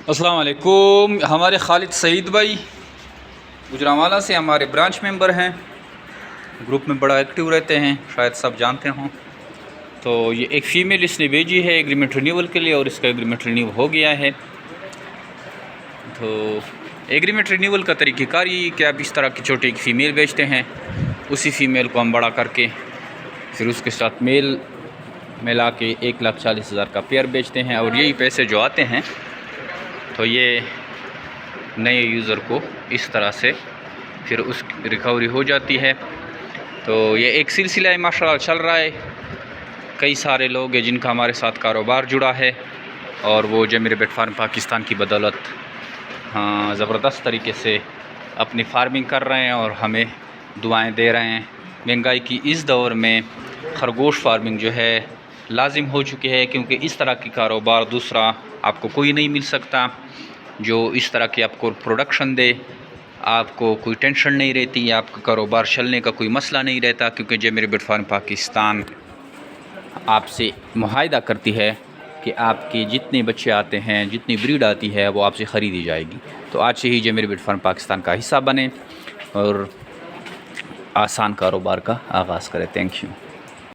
السلام علیکم. ہمارے خالد سعید بھائی گجرانوالہ سے ہمارے برانچ ممبر ہیں، گروپ میں بڑا ایکٹیو رہتے ہیں، شاید سب جانتے ہوں. تو یہ ایک فیمیل اس نے بھیجی ہے ایگریمنٹ رینیول کے لیے، اور اس کا ایگریمنٹ رینیو ہو گیا ہے. تو ایگریمنٹ رینیول کا طریقہ کار یہ کہ آپ اس طرح کی چھوٹی ایک فیمیل بیچتے ہیں، اسی فیمیل کو ہم بڑا کر کے پھر اس کے ساتھ میل ملا کے 1,40,000 کا پیئر بیچتے ہیں، اور یہی پیسے جو آتے ہیں تو یہ نئے یوزر کو اس طرح سے پھر اس کی ریکوری ہو جاتی ہے. تو یہ ایک سلسلہ ہے ماشاءاللہ چل رہا ہے. کئی سارے لوگ ہیں جن کا ہمارے ساتھ کاروبار جڑا ہے، اور وہ جمیل بیٹ فارم پاکستان کی بدولت زبردست طریقے سے اپنی فارمنگ کر رہے ہیں اور ہمیں دعائیں دے رہے ہیں. مہنگائی کی اس دور میں خرگوش فارمنگ جو ہے لازم ہو چکی ہے، کیونکہ اس طرح کی کاروبار دوسرا آپ کو کوئی نہیں مل سکتا جو اس طرح کی آپ کو پروڈکشن دے. آپ کو کوئی ٹینشن نہیں رہتی، آپ کا کاروبار چلنے کا کوئی مسئلہ نہیں رہتا، کیونکہ جمیل بیٹ فارم پاکستان آپ سے معاہدہ کرتی ہے کہ آپ کے جتنے بچے آتے ہیں، جتنی بریڈ آتی ہے وہ آپ سے خریدی جائے گی. تو آج سے ہی جمیل بیٹ فارم پاکستان کا حصہ بنیں اور آسان کاروبار کا آغاز کریں. Thank you.